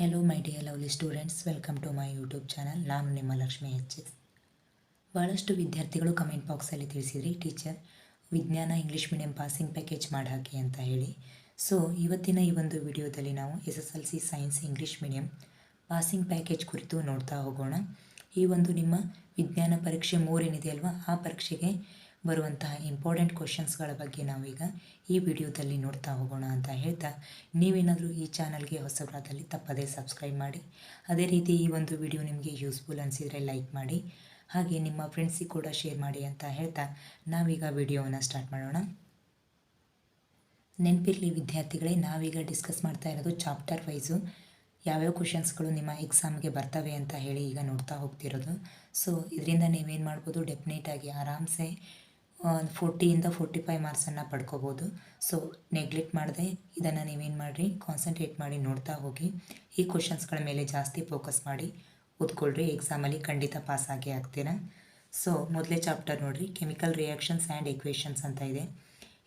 Hello my dear lovely students, welcome to my YouTube channel. ನಾನು ನಿಮ್ಮ Lakshmi H. ಭಾಳಷ್ಟು ವಿದ್ಯಾರ್ಥಿಗಳು ಕಮೆಂಟ್ ಬಾಕ್ಸಲ್ಲಿ ತಿಳಿಸಿದ್ರಿ, ಟೀಚರ್ ವಿಜ್ಞಾನ ಇಂಗ್ಲೀಷ್ ಮೀಡಿಯಂ ಪಾಸಿಂಗ್ ಪ್ಯಾಕೇಜ್ ಮಾಡಿ ಹಾಕಿ ಅಂತ ಹೇಳಿ. ಸೊ ಇವತ್ತಿನ ಈ ಒಂದು ವಿಡಿಯೋದಲ್ಲಿ ನಾವು SSLC science English medium passing package ಕುರಿತು ನೋಡ್ತಾ ಹೋಗೋಣ. ಈ ಒಂದು ನಿಮ್ಮ ವಿಜ್ಞಾನ ಪರೀಕ್ಷೆ 3 ಏನಿದೆ ಅಲ್ವಾ, ಆ ಪರೀಕ್ಷೆಗೆ ಬರುವಂತಹ ಇಂಪಾರ್ಟೆಂಟ್ ಕ್ವಶನ್ಸ್ಗಳ ಬಗ್ಗೆ ನಾವೀಗ ಈ ವಿಡಿಯೋದಲ್ಲಿ ನೋಡ್ತಾ ಹೋಗೋಣ ಅಂತ ಹೇಳ್ತಾ, ನೀವೇನಾದರೂ ಈ ಚಾನಲ್ಗೆ ಹೊಸಬರಾದಲ್ಲಿ ತಪ್ಪದೇ ಸಬ್ಸ್ಕ್ರೈಬ್ ಮಾಡಿ. ಅದೇ ರೀತಿ ಈ ಒಂದು ವಿಡಿಯೋ ನಿಮಗೆ ಯೂಸ್ಫುಲ್ ಅನಿಸಿದರೆ ಲೈಕ್ ಮಾಡಿ, ಹಾಗೆ ನಿಮ್ಮ ಫ್ರೆಂಡ್ಸಿಗೆ ಕೂಡ ಶೇರ್ ಮಾಡಿ ಅಂತ ಹೇಳ್ತಾ ನಾವೀಗ ವಿಡಿಯೋವನ್ನು ಸ್ಟಾರ್ಟ್ ಮಾಡೋಣ. ನೆನಪಿರಲಿ ವಿದ್ಯಾರ್ಥಿಗಳೇ, ನಾವೀಗ ಡಿಸ್ಕಸ್ ಮಾಡ್ತಾ ಇರೋದು ಚಾಪ್ಟರ್ ವೈಸು ಯಾವ್ಯಾವ ಕ್ವಶನ್ಸ್ಗಳು ನಿಮ್ಮ ಎಕ್ಸಾಮ್ಗೆ ಬರ್ತವೆ ಅಂತ ಹೇಳಿ ಈಗ ನೋಡ್ತಾ ಹೋಗ್ತಿರೋದು. ಸೊ ಇದರಿಂದ ನೀವೇನು ಮಾಡ್ಬೋದು, ಡೆಫಿನೆಟಾಗಿ ಆರಾಮ್ಸೆ 40ಇಂದ 45 ಮಾರ್ಕ್ಸನ್ನು ಪಡ್ಕೋಬೋದು. ಸೊ ನೆಗ್ಲೆಕ್ಟ್ ಮಾಡದೆ ಇದನ್ನು ನೀವೇನು ಮಾಡಿರಿ, ಕಾನ್ಸಂಟ್ರೇಟ್ ಮಾಡಿ ನೋಡ್ತಾ ಹೋಗಿ. ಈ ಕ್ವಶನ್ಸ್ಗಳ ಮೇಲೆ ಜಾಸ್ತಿ ಫೋಕಸ್ ಮಾಡಿ ಓದ್ಕೊಳ್ರಿ, ಎಕ್ಸಾಮಲ್ಲಿ ಖಂಡಿತ ಪಾಸ್ ಆಗೇ ಆಗ್ತೀರಾ. ಸೊ ಮೊದಲೇ ಚಾಪ್ಟರ್ ನೋಡಿರಿ, ಕೆಮಿಕಲ್ ರಿಯಾಕ್ಷನ್ಸ್ ಆ್ಯಂಡ್ ಇಕ್ವೇಷನ್ಸ್ ಅಂತ ಇದೆ.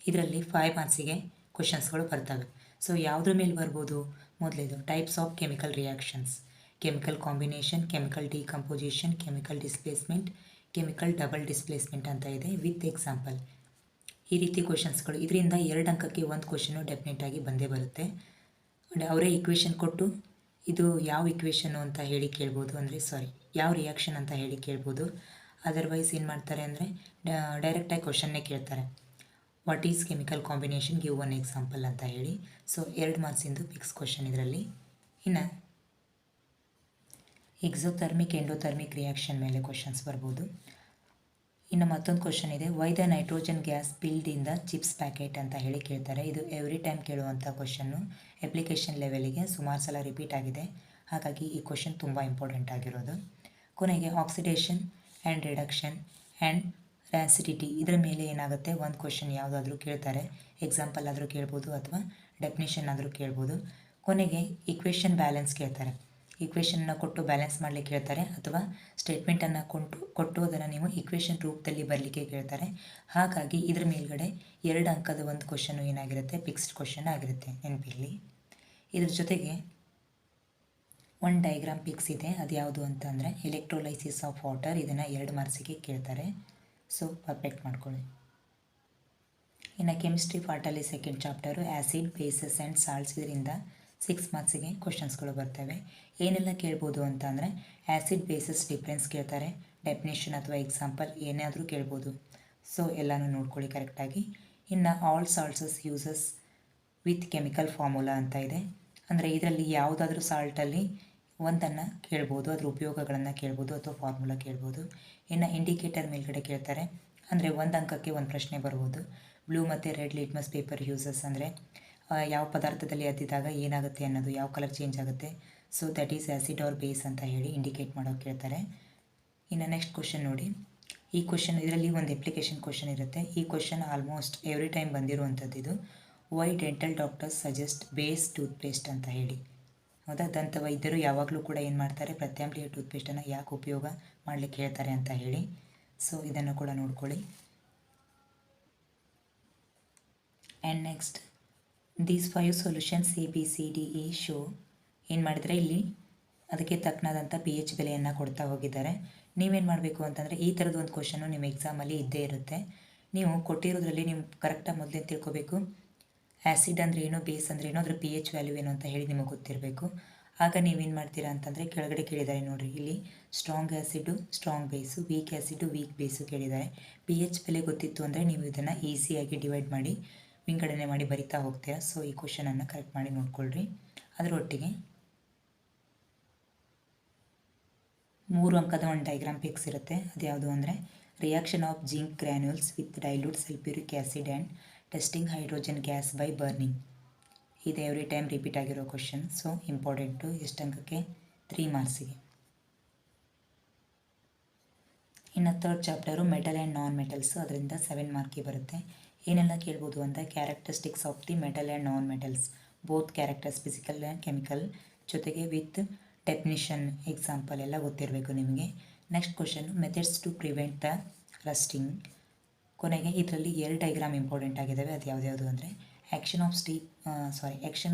ಇದರಲ್ಲಿ 5 ಮಾರ್ಕ್ಸಿಗೆ ಕ್ವಶನ್ಸ್ಗಳು ಬರ್ತವೆ. ಸೊ ಯಾವುದ್ರ ಮೇಲೆ ಬರ್ಬೋದು, ಮೊದಲೇದು types of chemical reactions, chemical combination, chemical decomposition, chemical displacement, chemical double displacement ಅಂತ ಇದೆ ವಿತ್ ಎಕ್ಸಾಂಪಲ್. ಈ ರೀತಿ ಕ್ವಶನ್ಸ್ಗಳು, ಇದರಿಂದ 2 ಅಂಕಕ್ಕೆ ಒಂದು ಕ್ವಶನು ಡೆಫಿನೆಟಾಗಿ ಬಂದೇ ಬರುತ್ತೆ. ಅವರೇ ಇಕ್ವೇಷನ್ ಕೊಟ್ಟು ಇದು ಯಾವ ಇಕ್ವೇಷನು ಅಂತ ಹೇಳಿ ಕೇಳ್ಬೋದು, ಅಂದರೆ ಯಾವ ರಿಯಾಕ್ಷನ್ ಅಂತ ಹೇಳಿ ಕೇಳ್ಬೋದು. ಅದರ್ವೈಸ್ ಏನು ಮಾಡ್ತಾರೆ ಅಂದರೆ ಡೈರೆಕ್ಟಾಗಿ ಕ್ವಶನ್ನೇ ಕೇಳ್ತಾರೆ, what is chemical combination, give one example ಅಂತ ಹೇಳಿ. ಸೊ 2 ಮಾರ್ಕ್ಸಿಂದು ಫಿಕ್ಸ್ ಕ್ವಶನ್ ಇದರಲ್ಲಿ. ಇನ್ನು ಎಕ್ಸೋಥರ್ಮಿಕ್ ಎಂಡೋಥರ್ಮಿಕ್ ರಿಯಾಕ್ಷನ್ ಮೇಲೆ ಕ್ವಶನ್ಸ್ ಬರ್ಬೋದು. ಇನ್ನು ಮತ್ತೊಂದು ಕ್ವಶನ್ ಇದೆ, why the nitrogen gas filled in the chips packet ಅಂತ ಹೇಳಿ ಕೇಳ್ತಾರೆ. ಇದು ಎವ್ರಿ ಟೈಮ್ ಕೇಳುವಂಥ ಕ್ವಶನ್ನು, ಅಪ್ಲಿಕೇಶನ್ ಲೆವೆಲಿಗೆ ಸುಮಾರು ಸಲ ರಿಪೀಟ್ ಆಗಿದೆ, ಹಾಗಾಗಿ ಈ ಕ್ವಶನ್ ತುಂಬ ಇಂಪಾರ್ಟೆಂಟ್ ಆಗಿರೋದು. ಕೊನೆಗೆ oxidation and reduction and rancidity, ಇದರ ಮೇಲೆ ಏನಾಗುತ್ತೆ, ಒಂದು ಕ್ವಶನ್ ಯಾವುದಾದ್ರೂ ಕೇಳ್ತಾರೆ, ಎಕ್ಸಾಂಪಲ್ ಆದರೂ ಕೇಳ್ಬೋದು ಅಥವಾ ಡೆಫಿನೇಷನ್ ಆದರೂ ಕೇಳ್ಬೋದು. ಕೊನೆಗೆ ಇಕ್ವೇಷನ್ ಬ್ಯಾಲೆನ್ಸ್ ಕೇಳ್ತಾರೆ, ಇಕ್ವೇಷನ್ನ ಕೊಟ್ಟು ಬ್ಯಾಲೆನ್ಸ್ ಮಾಡಲಿಕ್ಕೆ ಹೇಳ್ತಾರೆ, ಅಥವಾ ಸ್ಟೇಟ್ಮೆಂಟನ್ನು ಕೊಟ್ಟು ಅದನ್ನು ನೀವು ಇಕ್ವೇಷನ್ ರೂಪದಲ್ಲಿ ಬರಲಿಕ್ಕೆ ಕೇಳ್ತಾರೆ. ಹಾಗಾಗಿ ಇದ್ರ ಮೇಲ್ಗಡೆ 2 ಅಂಕದ ಒಂದು ಕ್ವಶನು ಏನಾಗಿರುತ್ತೆ, ಫಿಕ್ಸ್ಡ್ ಕ್ವಶನ್ ಆಗಿರುತ್ತೆ, ನೆನಪಿರಲಿ. ಇದ್ರ ಜೊತೆಗೆ ಒಂದು ಡಯಾಗ್ರಾಮ್ ಪಿಕ್ಸ್ ಇದೆ, ಅದು ಯಾವುದು ಅಂತ ಅಂದರೆ ಎಲೆಕ್ಟ್ರೋಲೈಸಿಸ್ ಆಫ್ ವಾಟರ್. ಇದನ್ನು 2 ಮಾರ್ಕ್ಸಿಗೆ ಕೇಳ್ತಾರೆ, ಸೊ ಪರ್ಫೆಕ್ಟ್ ಮಾಡ್ಕೊಳ್ಳಿ. ಇನ್ನು ಕೆಮಿಸ್ಟ್ರಿ ಪಾರ್ಟಲ್ಲಿ second chapter acid, bases and salts. ಇದರಿಂದ 6 ಮಾರ್ಕ್ಸಿಗೆ ಕ್ವಶನ್ಸ್ಗಳು ಬರ್ತವೆ. ಏನೆಲ್ಲ ಕೇಳ್ಬೋದು ಅಂತ ಅಂದರೆ ಆ್ಯಸಿಡ್ ಬೇಸಸ್ ಡಿಫ್ರೆನ್ಸ್ ಕೇಳ್ತಾರೆ, ಡೆಫಿನೇಷನ್ ಅಥವಾ ಎಕ್ಸಾಂಪಲ್ ಏನಾದರೂ ಕೇಳ್ಬೋದು. ಸೊ ಎಲ್ಲನೂ ನೋಡ್ಕೊಳ್ಳಿ ಕರೆಕ್ಟಾಗಿ. ಇನ್ನು all salts uses with chemical formula ಅಂತ ಇದೆ, ಅಂದರೆ ಇದರಲ್ಲಿ ಯಾವುದಾದ್ರೂ ಸಾಲ್ಟಲ್ಲಿ ಒಂದನ್ನು ಕೇಳ್ಬೋದು, ಅದರ ಉಪಯೋಗಗಳನ್ನು ಕೇಳ್ಬೋದು ಅಥವಾ ಫಾರ್ಮುಲಾ ಕೇಳ್ಬೋದು. ಇನ್ನು ಇಂಡಿಕೇಟರ್ ಮೇಲ್ಗಡೆ ಕೇಳ್ತಾರೆ, ಅಂದರೆ 1 ಅಂಕಕ್ಕೆ ಒಂದು ಪ್ರಶ್ನೆ ಬರ್ಬೋದು. ಬ್ಲೂ ಮತ್ತು ರೆಡ್ ಲಿಟ್ಮಸ್ ಪೇಪರ್ ಯೂಸಸ್, ಅಂದರೆ ಯಾವ ಪದಾರ್ಥದಲ್ಲಿ ಅದ್ದಿದಾಗ ಏನಾಗುತ್ತೆ ಅನ್ನೋದು, ಯಾವ ಕಲರ್ ಚೇಂಜ್ ಆಗುತ್ತೆ. So that is acid or base ಅಂತ ಹೇಳಿ ಇಂಡಿಕೇಟ್ ಮಾಡೋಕೆ ಕೇಳ್ತಾರೆ. ಇನ್ನು ನೆಕ್ಸ್ಟ್ ಕ್ವಶನ್ ನೋಡಿ, ಈ ಕ್ವಶನ್ ಇದರಲ್ಲಿ ಒಂದು ಅಪ್ಲಿಕೇಶನ್ ಕ್ವಶನ್ ಇರುತ್ತೆ. ಈ ಕ್ವಶನ್ ಆಲ್ಮೋಸ್ಟ್ ಎವ್ರಿ ಟೈಮ್ ಬಂದಿರುವಂಥದ್ದು. ಇದು why dental doctors suggest base toothpaste ಅಂತ ಹೇಳಿ. ಹೌದಾ, ದಂತ ವೈದ್ಯರು ಯಾವಾಗಲೂ ಕೂಡ ಏನು ಮಾಡ್ತಾರೆ, ಪ್ರತ್ಯಾಮ್ಲೀಯ ಟೂತ್ಪೇಸ್ಟನ್ನು ಯಾಕೆ ಉಪಯೋಗ ಮಾಡಲಿಕ್ಕೆ ಹೇಳ್ತಾರೆ ಅಂತ ಹೇಳಿ. ಸೊ ಇದನ್ನು ಕೂಡ ನೋಡ್ಕೊಳ್ಳಿ. And next these 5 solutions ABCDE show, ಏನು ಮಾಡಿದರೆ ಇಲ್ಲಿ ಅದಕ್ಕೆ ತಕ್ಕನಾದಂಥ PH ಬೆಲೆಯನ್ನು ಕೊಡ್ತಾ ಹೋಗಿದ್ದಾರೆ. ನೀವೇನು ಮಾಡಬೇಕು ಅಂತಂದರೆ ಈ ಥರದ್ದು ಒಂದು ಕ್ವಶನು ನಿಮ್ಮ ಎಕ್ಸಾಮಲ್ಲಿ ಇದ್ದೇ ಇರುತ್ತೆ. ನೀವು ಕೊಟ್ಟಿರೋದ್ರಲ್ಲಿ ನೀವು ಕರೆಕ್ಟಾಗಿ ಮೊದಲೇ ತಿಳ್ಕೊಬೇಕು, ಆ್ಯಸಿಡ್ ಅಂದರೆ ಏನು, ಬೇಸ್ ಅಂದರೆ ಏನು, ಅದರ PH ವ್ಯಾಲ್ಯೂ ಏನು ಅಂತ ಹೇಳಿ ನಿಮಗೆ ಗೊತ್ತಿರಬೇಕು. ಆಗ ನೀವೇನು ಮಾಡ್ತೀರಾ ಅಂತಂದರೆ ಕೆಳಗಡೆ ಕೇಳಿದ್ದಾರೆ ನೋಡಿರಿ, ಇಲ್ಲಿ ಸ್ಟ್ರಾಂಗ್ ಆ್ಯಸಿಡು ಸ್ಟ್ರಾಂಗ್ ಬೇಸು, ವೀಕ್ ಆ್ಯಸಿಡು ವೀಕ್ ಬೇಸು ಕೇಳಿದ್ದಾರೆ. PH ಬೆಲೆ ಗೊತ್ತಿತ್ತು ಅಂದರೆ ನೀವು ಇದನ್ನು ಈಸಿಯಾಗಿ ಡಿವೈಡ್ ಮಾಡಿ ವಿಂಗಡಣೆ ಮಾಡಿ ಬರಿತಾ ಹೋಗ್ತೀರಾ. ಸೊ ಈ ಕ್ವಶನನ್ನು ಕರೆಕ್ಟ್ ಮಾಡಿ ನೋಡ್ಕೊಳ್ರಿ. ಅದರೊಟ್ಟಿಗೆ 3 ಅಂಕದ ಒಂದು ಡಯಾಗ್ರಾಮ್ ಪಿಕ್ಸ್ ಇರುತ್ತೆ. ಅದು ಯಾವುದು ಅಂದರೆ reaction of zinc granules with dilute sulphuric acid and testing hydrogen gas by burning. ಇದು ಎವ್ರಿ ಟೈಮ್ ರಿಪೀಟ್ ಆಗಿರೋ ಕ್ವಶನ್, ಸೊ ಇಂಪಾರ್ಟೆಂಟು. ಎಷ್ಟು ಅಂಕಕ್ಕೆ, 3 ಮಾರ್ಕ್ಸಿಗೆ. ಇನ್ನು third chapter metal and non metals, ಅದರಿಂದ 7 ಮಾರ್ಕಿಗೆ ಬರುತ್ತೆ. ಏನೆಲ್ಲ ಕೇಳ್ಬೋದು ಅಂತ, characteristics of the metal and non metals, both characters physical and chemical, ಜೊತೆಗೆ ವಿತ್ ಡೆಫಿನಿಷನ್ ಎಕ್ಸಾಂಪಲ್ ಎಲ್ಲ ಗೊತ್ತಿರಬೇಕು ನಿಮಗೆ. Next question methods to prevent the rusting. ಕೊನೆಗೆ ಇದರಲ್ಲಿ 2 ಡಯಾಗ್ರಾಮ್ ಇಂಪಾರ್ಟೆಂಟ್ ಆಗಿದ್ದಾವೆ. ಅದು ಯಾವುದ್ಯಾವುದು ಅಂದರೆ action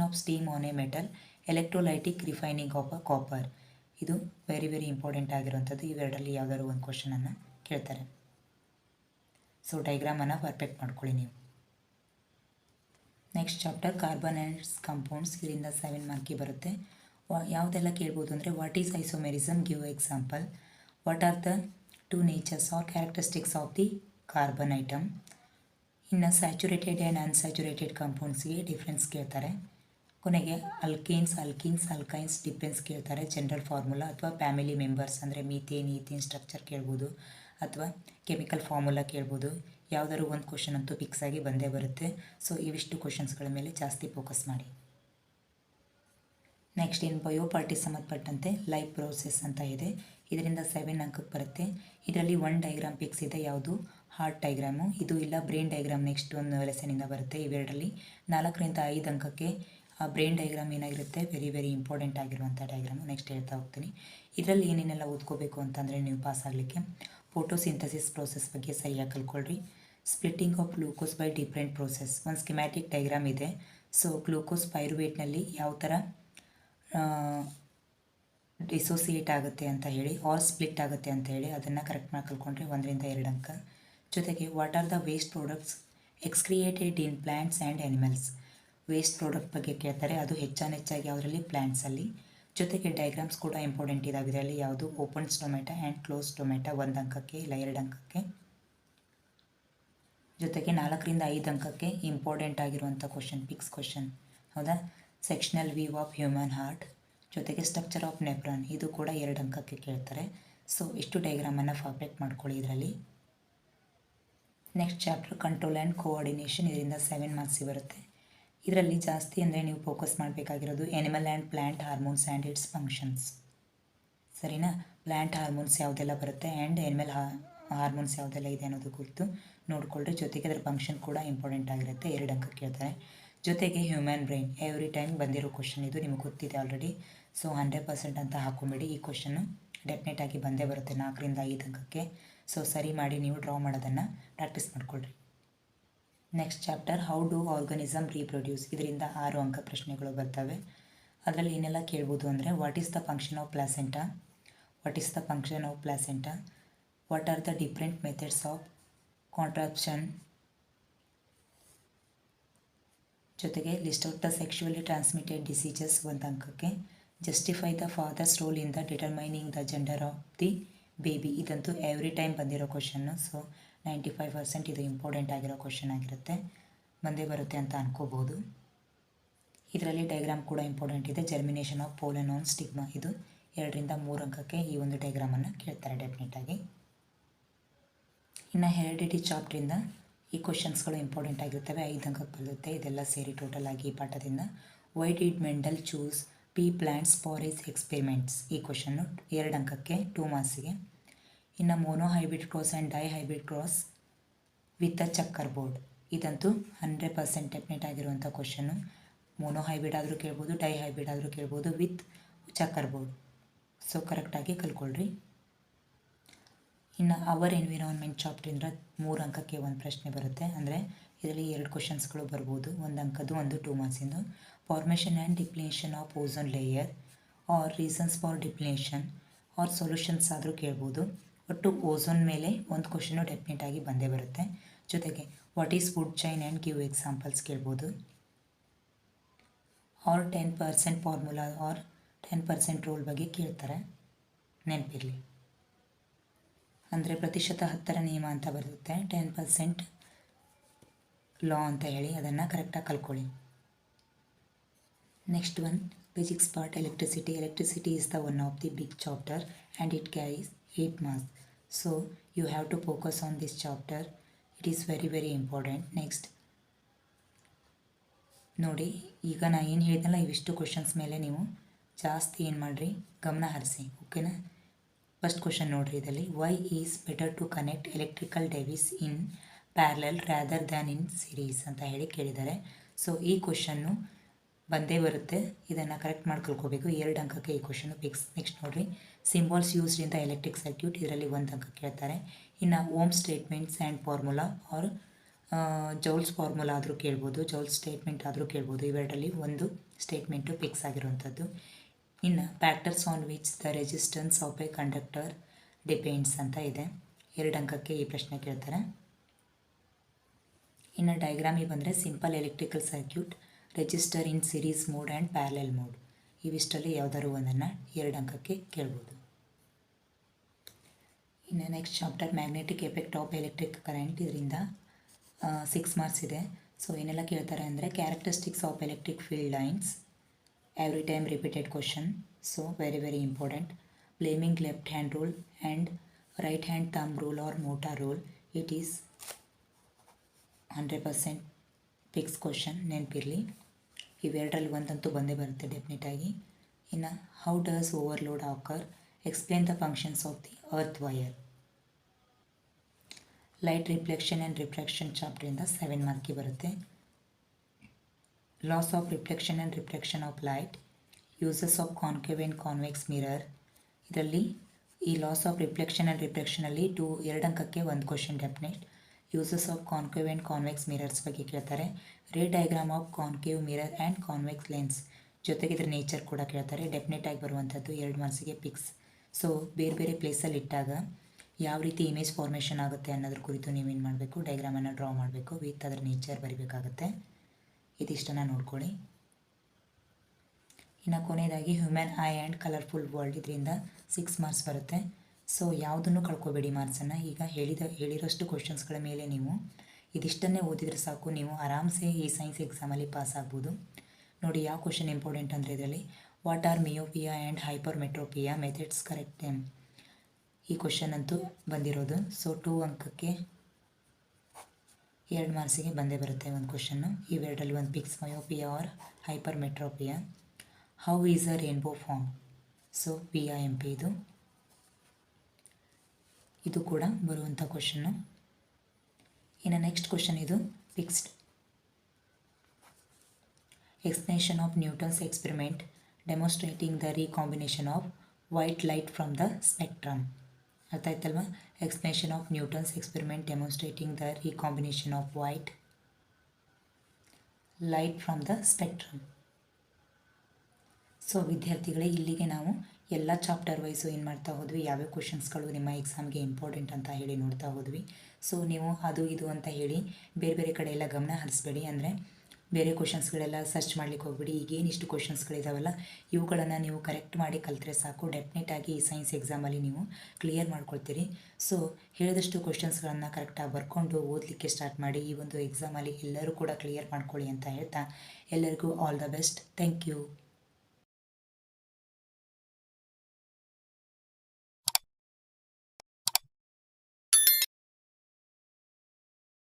of steam on A metal electrolytic refining of a copper. ಇದು ವೆರಿ ವೆರಿ ಇಂಪಾರ್ಟೆಂಟ್ ಆಗಿರುವಂಥದ್ದು. ಇವೆರಡರಲ್ಲಿ ಯಾವುದಾದ್ರು ಒಂದು ಕ್ವಶನನ್ನು ಕೇಳ್ತಾರೆ. ಸೊ ಡೈಗ್ರಾಮನ್ನು ಪರ್ಫೆಕ್ಟ್ ಮಾಡ್ಕೊಳ್ಳಿ ನೀವು. Next chapter carbonates compounds. ಇದರಿಂದ 7 ಮಾರ್ಕಿಗೆ ಬರುತ್ತೆ. ಯಾವುದೆಲ್ಲ ಕೇಳ್ಬೋದು ಅಂದರೆ what is isomerism, give example. What are the 2 natures or characteristics of the carbon item. ಇನ್ನು ಸ್ಯಾಚುರೇಟೆಡ್ ಆ್ಯಂಡ್ ಅನ್ಸ್ಯಾಚುರೇಟೆಡ್ ಕಾಂಪೌಂಡ್ಸ್ಗೆ ಡಿಫ್ರೆನ್ಸ್ ಕೇಳ್ತಾರೆ. ಕೊನೆಗೆ ಅಲ್ಕೇನ್ಸ್, ಅಲ್ಕೈನ್ಸ್ ಡಿಫ್ರೆನ್ಸ್ ಕೇಳ್ತಾರೆ. ಜನರಲ್ ಫಾರ್ಮುಲಾ ಅಥವಾ ಫ್ಯಾಮಿಲಿ ಮೆಂಬರ್ಸ್ ಅಂದರೆ ಮೀಥೇನ್, ಈಥೇನ್ ಸ್ಟ್ರಕ್ಚರ್ ಕೇಳ್ಬೋದು ಅಥವಾ ಕೆಮಿಕಲ್ ಫಾರ್ಮುಲಾ ಕೇಳ್ಬೋದು. ಯಾವುದಾದ್ರು ಒಂದು ಕ್ವಶನ್ ಅಂತೂ ಫಿಕ್ಸ್ ಆಗಿ ಬಂದೇ ಬರುತ್ತೆ. ಸೊ ಇವಿಷ್ಟು ಕ್ವಶನ್ಸ್ಗಳ ಮೇಲೆ ಜಾಸ್ತಿ ಫೋಕಸ್ ಮಾಡಿ. ನೆಕ್ಸ್ಟ್ ಇನ್ ಬಯೋಪಾರ್ಟಿ ಸಂಬಂಧಪಟ್ಟಂತೆ ಲೈಫ್ ಪ್ರೋಸೆಸ್ ಅಂತ ಇದೆ. ಇದರಿಂದ 7 ಅಂಕಕ್ಕೆ ಬರುತ್ತೆ. ಇದರಲ್ಲಿ 1 ಡೈಗ್ರಾಮ್ ಫಿಕ್ಸ್ ಇದೆ. ಯಾವುದು? Heart diagram. ಇದು ಇಲ್ಲ ಬ್ರೈನ್ ಡೈಗ್ರಾಮ್ ನೆಕ್ಸ್ಟ್ ಒಂದು ಲೆಸನಿಂದ ಬರುತ್ತೆ. ಇವೆರಡರಲ್ಲಿ 4ರಿಂದ 5 ಅಂಕಕ್ಕೆ ಆ ಬ್ರೈನ್ ಡೈಗ್ರಾಮ್ ಏನಾಗಿರುತ್ತೆ, ವೆರಿ ವೆರಿ ಇಂಪಾರ್ಟೆಂಟ್ ಆಗಿರುವಂಥ ಡೈಗ್ರಾಮು. ನೆಕ್ಸ್ಟ್ ಹೇಳ್ತಾ ಹೋಗ್ತೀನಿ. ಇದರಲ್ಲಿ ಏನೇನೆಲ್ಲ ಓದ್ಕೋಬೇಕು ಅಂತಂದರೆ ನೀವು ಪಾಸ್ ಆಗಲಿಕ್ಕೆ ಫೋಟೋಸಿಂಥಸಿಸ್ ಪ್ರೋಸೆಸ್ ಬಗ್ಗೆ ಸರಿಯಾಗಿ ಕಲ್ಕೊಳ್ರಿ. Splitting of glucose by different process, ಒಂದು ಸ್ಕಿಮ್ಯಾಟಿಕ್ ಡೈಗ್ರಾಮ್ ಇದೆ. ಸೊ ಗ್ಲೂಕೋಸ್ ಪೈರುವೇಟ್ನಲ್ಲಿ ಯಾವ ಥರ ಡಿಸೋಸಿಯೇಟ್ ಆಗುತ್ತೆ ಅಂತ ಹೇಳಿ ಆರ್ ಸ್ಪ್ಲಿಟ್ ಆಗುತ್ತೆ ಅಂತ ಹೇಳಿ ಅದನ್ನು ಕರೆಕ್ಟ್ ಮಾಡಿ ಕಲ್ಕೊಂಡ್ರೆ 1ರಿಂದ 2 ಅಂಕ. ಜೊತೆಗೆ what are the waste products excreted in plants and animals. Waste product ಬಗ್ಗೆ ಕೇಳ್ತಾರೆ. ಅದು ಹೆಚ್ಚಾಗಿ ಯಾವುದರಲ್ಲಿ? ಪ್ಲ್ಯಾಂಟ್ಸಲ್ಲಿ. ಜೊತೆಗೆ ಡೈಗ್ರಾಮ್ಸ್ ಕೂಡ ಇಂಪಾರ್ಟೆಂಟ್ ಇದಾವೆ. ಇದರಲ್ಲಿ ಯಾವುದು? Open stomata and close stomata 1 ಅಂಕಕ್ಕೆ ಇಲ್ಲ 2 ಅಂಕಕ್ಕೆ. ಜೊತೆಗೆ 4ರಿಂದ 5 ಅಂಕಕ್ಕೆ ಇಂಪಾರ್ಟೆಂಟ್ ಆಗಿರುವಂಥ ಕ್ವಶನ್, ಫಿಕ್ಸ್ ಕ್ವಶನ್, ಹೌದಾ? Sectional view of human heart. ಜೊತೆಗೆ ಸ್ಟ್ರಕ್ಚರ್ ಆಫ್ ನೆಫ್ರಾನ್, ಇದು ಕೂಡ 2 ಅಂಕಕ್ಕೆ ಕೇಳ್ತಾರೆ. ಸೊ ಇಷ್ಟು ಡೈಗ್ರಾಮನ್ನು ಪರ್ಫೆಕ್ಟ್ ಮಾಡ್ಕೊಳ್ಳಿ ಇದರಲ್ಲಿ. Next chapter control and coordination. ಇದರಿಂದ 7 ಮಾರ್ಕ್ಸ್ ಬರುತ್ತೆ. ಇದರಲ್ಲಿ ಜಾಸ್ತಿ ಅಂದರೆ ನೀವು ಫೋಕಸ್ ಮಾಡಬೇಕಾಗಿರೋದು animal and plant hormones and its functions. ಸರಿನಾ? ಪ್ಲ್ಯಾಂಟ್ ಹಾರ್ಮೋನ್ಸ್ ಯಾವುದೆಲ್ಲ ಬರುತ್ತೆ ಆ್ಯಂಡ್ ಎನಿಮಲ್ ಹಾರ್ಮೋನ್ಸ್ ಯಾವುದೆಲ್ಲ ಇದೆ ಅನ್ನೋದು ಕುರಿತು ನೋಡಿಕೊಳ್ಳ್ರಿ. ಜೊತೆಗೆ ಅದರ ಫಂಕ್ಷನ್ ಕೂಡ ಇಂಪಾರ್ಟೆಂಟ್ ಆಗಿರುತ್ತೆ. 2 ಅಂಕ ಕೇಳ್ತಾರೆ. ಜೊತೆಗೆ ಹ್ಯೂಮನ್ ಬ್ರೈನ್ ಎವ್ರಿ ಟೈಮ್ ಬಂದಿರೋ ಕ್ವಶನ್, ಇದು ನಿಮಗೆ ಗೊತ್ತಿದೆ ಆಲ್ರೆಡಿ. ಸೊ 100% ಅಂತ ಹಾಕೊಂಬಿಡಿ. ಈ ಕ್ವಶನ್ನು ಡೆಫಿನೆಟ್ ಆಗಿ ಬಂದೇ ಬರುತ್ತೆ 4ರಿಂದ 5 ಅಂಕಕ್ಕೆ. ಸೊ ಸರಿ ಮಾಡಿ ನೀವು ಡ್ರಾ ಮಾಡೋದನ್ನು ಪ್ರಾಕ್ಟೀಸ್ ಮಾಡಿಕೊಳ್ಳ್ರಿ. Next chapter how do organism reproduce. ಇದರಿಂದ 6 ಅಂಕ ಪ್ರಶ್ನೆಗಳು ಬರ್ತವೆ. ಅದರಲ್ಲಿ ಏನೆಲ್ಲ ಕೇಳ್ಬೋದು ಅಂದರೆ what is the function of placenta, what is the function of placenta, what are the different methods of contraception. ಜೊತೆಗೆ list out the sexually transmitted diseases 1 ಅಂಕಕ್ಕೆ. Justify the father's role in the determining the gender of the baby. ಇದಂತೂ every time ಬಂದಿರೋ question. So 95% ಇದು important ಆಗಿರೋ question ಆಗಿರುತ್ತೆ, ಬಂದೇ ಬರುತ್ತೆ ಅಂತ ಅನ್ಕೋಬೋದು. ಇದರಲ್ಲಿ ಡೈಗ್ರಾಮ್ ಕೂಡ ಇಂಪಾರ್ಟೆಂಟ್ ಇದೆ. Germination of pollen on stigma, ಇದು 2ರಿಂದ 3 ಅಂಕಕ್ಕೆ ಈ ಒಂದು ಡೈಗ್ರಾಮನ್ನು ಕೇಳ್ತಾರೆ ಡೆಫಿನೆಟಾಗಿ. ಇನ್ನು ಹೆರಿಡಿಟಿ ಚಾಪ್ಟ್ರಿಂದ ಈ ಕ್ವಶನ್ಸ್ಗಳು ಇಂಪಾರ್ಟೆಂಟ್ ಆಗಿರ್ತವೆ. 5 ಅಂಕಕ್ಕೆ ಬರುತ್ತೆ. ಇದೆಲ್ಲ ಸೇರಿ ಟೋಟಲ್ ಆಗಿ ಈ ಪಾಠದಿಂದ why did Mendel choose pea plants for his experiments. ಈ ಕ್ವಶನ್ನು 2 ಅಂಕಕ್ಕೆ 2 ಮಾರ್ಕ್ಸಿಗೆ. ಇನ್ನು monohybrid cross and dihybrid cross with a checkerboard. ಇದಂತೂ 100% ಡೆಫಿನೆಟ್ ಆಗಿರುವಂಥ ಕ್ವಶನ್ನು. ಮೋನೋ ಹೈಬ್ರಿಡ್ ಆದರೂ ಕೇಳ್ಬೋದು, ಡೈ ಹೈಬ್ರಿಡ್ ಆದರೂ ಕೇಳ್ಬೋದು, ವಿತ್ ಚಕ್ಕರ್ ಬೋರ್ಡ್. ಸೊ ಕರೆಕ್ಟಾಗಿ ಕಲ್ಕೊಳ್ರಿ. ಇನ್ನು ಅವರ್ ಎನ್ವಿರಾನ್ಮೆಂಟ್ ಚಾಪ್ಟ್ರಿಂದ 3 ಅಂಕಕ್ಕೆ 1 ಪ್ರಶ್ನೆ ಬರುತ್ತೆ. ಅಂದರೆ ಇದರಲ್ಲಿ 2 ಕ್ವಶನ್ಸ್ಗಳು ಬರ್ಬೋದು. 1 ಅಂಕದ್ದು, ಒಂದು 2 ಮಾರ್ಕ್ಸಿಂದು. Formation and depletion of ozone layer or reasons for depletion or solutions ಆದರೂ ಕೇಳ್ಬೋದು. ಒಟ್ಟು ಓಝೋನ್ ಮೇಲೆ 1 ಕ್ವಶನ್ನು ಡೆಫಿನೆಟ್ ಆಗಿ ಬಂದೇ ಬರುತ್ತೆ. ಜೊತೆಗೆ what is food chain and give examples ಕೇಳ್ಬೋದು. ಆರ್ 10% ಫಾರ್ಮುಲಾ ಆರ್ 10% ರೂಲ್ ಬಗ್ಗೆ ಕೇಳ್ತಾರೆ, ನೆನಪಿರಲಿ. ಅಂದರೆ ಪ್ರತಿಶತ 10ರ ನಿಯಮ ಅಂತ ಬರುತ್ತೆ, 10% ಲಾ ಅಂತ ಹೇಳಿ ಅದನ್ನು ಕರೆಕ್ಟಾಗಿ ಕಲ್ಕೊಳ್ಳಿ. Next one physics part electricity. Electricity is the one of the big chapter and it carries 8 marks. So you have to focus on this chapter. It is very very important. Next ನೋಡಿ, ಈಗ ನಾನು ಏನು ಹೇಳಿದ್ನಲ್ಲ ಇವಿಷ್ಟು questions ಮೇಲೆ ನೀವು ಜಾಸ್ತಿ ಏನು ಮಾಡಿರಿ, ಗಮನ ಹರಿಸಿ. ಓಕೆನಾ? ಫಸ್ಟ್ ಕ್ವಶನ್ ನೋಡಿರಿ. ಇದರಲ್ಲಿ why is better to connect electrical devices in parallel rather than in series ಅಂತ ಹೇಳಿ ಕೇಳಿದ್ದಾರೆ. ಸೊ ಈ ಕ್ವಶನ್ನು ಬಂದೇ ಬರುತ್ತೆ. ಇದನ್ನು ಕರೆಕ್ಟ್ ಮಾಡಿ ಕಲ್ಕೋಬೇಕು. 2 ಅಂಕಕ್ಕೆ ಈ ಕ್ವಶನ್ನು ಫಿಕ್ಸ್. ನೆಕ್ಸ್ಟ್ ನೋಡಿರಿ, symbols used in the electric circuit. ಇದರಲ್ಲಿ 1 ಅಂಕ ಕೇಳ್ತಾರೆ. ಇನ್ನು Ohm statements and formula or Joule's formula ಆದರೂ ಕೇಳ್ಬೋದು, ಜೌಲ್ಸ್ ಸ್ಟೇಟ್ಮೆಂಟ್ ಆದರೂ ಕೇಳ್ಬೋದು. ಇವೆರಡರಲ್ಲಿ ಒಂದು ಸ್ಟೇಟ್ಮೆಂಟು ಫಿಕ್ಸ್ ಆಗಿರುವಂಥದ್ದು. ಇನ್ನು factors on which the resistance of A conductor depends ಅಂತ ಇದೆ. 2 ಅಂಕಕ್ಕೆ ಈ ಪ್ರಶ್ನೆ ಕೇಳ್ತಾರೆ. ಇನ್ನು ಡಯಾಗ್ರಾಮಿಗೆ ಬಂದರೆ simple electrical circuit, resistor in series mode and parallel mode, ಇವಿಷ್ಟರಲ್ಲಿ ಯಾವುದಾದ್ರು ಒಂದನ್ನು 2 ಅಂಕಕ್ಕೆ ಕೇಳ್ಬೋದು. ಇನ್ನು next chapter magnetic effect of electric current, ಇದರಿಂದ 6 ಮಾರ್ಕ್ಸ್ ಇದೆ. ಸೊ ಏನೆಲ್ಲ ಕೇಳ್ತಾರೆ ಅಂದರೆ characteristics of electric field lines, every time repeated question, so very important. Fleming left hand rule and right hand thumb rule or motor rule, it is 100% fix question, ನೆನಪಿರಲಿ. ಇವೆರಡರಲ್ಲಿ ಒಂದಂತೂ ಬಂದೇ ಬರುತ್ತೆ ಡೆಫಿನೆಟಾಗಿ. ಇನ್ನು how does overload occur, explain the functions of the earth wire. Light reflection and refraction ಚಾಪ್ಟರಿಂದ 7 ಮಾರ್ಕಿಗೆ ಬರುತ್ತೆ. Laws of reflection and refraction of light, uses of concave and convex mirror, ಇದರಲ್ಲಿ ಈ ಲಾಸ್ ಆಫ್ ರಿಫ್ಲೆಕ್ಷನ್ ಆ್ಯಂಡ್ ರಿಫ್ರಾಕ್ಷನಲ್ಲಿ 2 ಅಂಕಕ್ಕೆ ಒಂದು question definite. Uses of concave and convex mirrors ಬಗ್ಗೆ ಕೇಳ್ತಾರೆ. Ray diagram of concave mirror and convex lens, ಜೊತೆಗೆ ಇದರ nature ಕೂಡ ಕೇಳ್ತಾರೆ. ಡೆಫಿನೆಟಾಗಿ ಬರುವಂಥದ್ದು 2 ಮಾರ್ಕ್ಸಿಗೆ ಫಿಕ್ಸ್. ಸೊ ಬೇರೆ ಬೇರೆ ಪ್ಲೇಸಲ್ಲಿ ಇಟ್ಟಾಗ ಯಾವ ರೀತಿ ಇಮೇಜ್ ಫಾರ್ಮೇಷನ್ ಆಗುತ್ತೆ ಅನ್ನೋದ್ರ ಕುರಿತು ನೀವೇನು ಮಾಡಬೇಕು, ಡಯಾಗ್ರಾಮನ್ನು ಡ್ರಾ ಮಾಡಬೇಕು, ವಿತ್ ಅದರ ನೇಚರ್ ಬರಿಬೇಕಾಗುತ್ತೆ. ಇದಿಷ್ಟನ್ನು ನೋಡ್ಕೊಳ್ಳಿ. ಇನ್ನು ಕೊನೆಯದಾಗಿ human I and colourful world, ಇದರಿಂದ 6 ಮಾರ್ಕ್ಸ್ ಬರುತ್ತೆ. ಸೊ ಯಾವುದನ್ನು ಕಳ್ಕೊಬೇಡಿ ಮಾರ್ಕ್ಸನ್ನು. ಈಗ ಹೇಳಿರೋಷ್ಟು ಕ್ವಶನ್ಸ್ಗಳ ಮೇಲೆ ನೀವು ಇದಿಷ್ಟನ್ನೇ ಓದಿದರೆ ಸಾಕು, ನೀವು ಆರಾಮ್ಸೆ ಈ ಸೈನ್ಸ್ ಎಕ್ಸಾಮಲ್ಲಿ ಪಾಸ್ ಆಗ್ಬೋದು. ನೋಡಿ ಯಾವ ಕ್ವಶನ್ ಇಂಪಾರ್ಟೆಂಟ್ ಅಂದರೆ ಇದರಲ್ಲಿ what are myopia and hypermetropia methods correct them, ಈ ಕ್ವಶನ್ ಅಂತೂ ಬಂದಿರೋದು. ಸೊ 2 ಅಂಕಕ್ಕೆ 2 ಮಾರ್ಕ್ಸಿಗೆ ಬಂದೇ ಬರುತ್ತೆ ಒಂದು ಕ್ವಶನ್ನು. ಇವೆರಡರಲ್ಲಿ ಒಂದು fix, myopia or hypermetropia. How is a rainbow formed, so PIMP ಇದು ಕೂಡ ಬರುವಂಥ ಕ್ವಶನ್ನು. ಇನ್ನು ನೆಕ್ಸ್ಟ್ ಕ್ವಶನ್ ಇದು fixed. Explanation of Newton's experiment demonstrating the recombination of white light from the spectrum. ಅರ್ಥ ಆಯ್ತಲ್ವಾ? Explanation of Newton's experiment demonstrating the recombination of white light from the spectrum. So ವಿದ್ಯಾರ್ಥಿಗಳೇ, ಇಲ್ಲಿಗೆ ನಾವು ಎಲ್ಲ chapter wise ಏನು ಮಾಡ್ತಾ ಹೋದ್ವಿ, ಯಾವ್ಯಾವ ಕ್ವಶನ್ಸ್ಗಳು ನಿಮ್ಮ ಎಕ್ಸಾಮ್ಗೆ ಇಂಪಾರ್ಟೆಂಟ್ ಅಂತ ಹೇಳಿ ನೋಡ್ತಾ ಹೋದ್ವಿ. ಸೊ ನೀವು ಅದು ಇದು ಅಂತ ಹೇಳಿ ಬೇರೆ ಬೇರೆ ಕಡೆ ಎಲ್ಲ ಗಮನ ಹರಿಸ್ಬೇಡಿ. ಅಂದರೆ ಬೇರೆ ಕ್ವಶನ್ಸ್ಗಳೆಲ್ಲ ಸರ್ಚ್ ಮಾಡ್ಲಿಕ್ಕೆ ಹೋಗ್ಬಿಡಿ. ಈಗೇನಿಷ್ಟು ಕ್ವಶನ್ಸ್ಗಳಿದಾವಲ್ಲ ಇವುಗಳನ್ನು ನೀವು ಕರೆಕ್ಟ್ ಮಾಡಿ ಕಲಿತ್ರೆ ಸಾಕು, ಡೆಫಿನೆಟಾಗಿ ಈ ಸೈನ್ಸ್ ಎಕ್ಸಾಮಲ್ಲಿ ನೀವು ಕ್ಲಿಯರ್ ಮಾಡ್ಕೊಳ್ತೀರಿ. ಸೊ ಹೇಳಿದಷ್ಟು ಕ್ವಶನ್ಸ್ಗಳನ್ನು ಕರೆಕ್ಟಾಗಿ ಬರ್ಕೊಂಡು ಓದಲಿಕ್ಕೆ ಸ್ಟಾರ್ಟ್ ಮಾಡಿ. ಈ ಒಂದು ಎಕ್ಸಾಮಲ್ಲಿ ಎಲ್ಲರೂ ಕೂಡ ಕ್ಲಿಯರ್ ಮಾಡ್ಕೊಳ್ಳಿ ಅಂತ ಹೇಳ್ತಾ ಎಲ್ಲರಿಗೂ all the best. Thank you.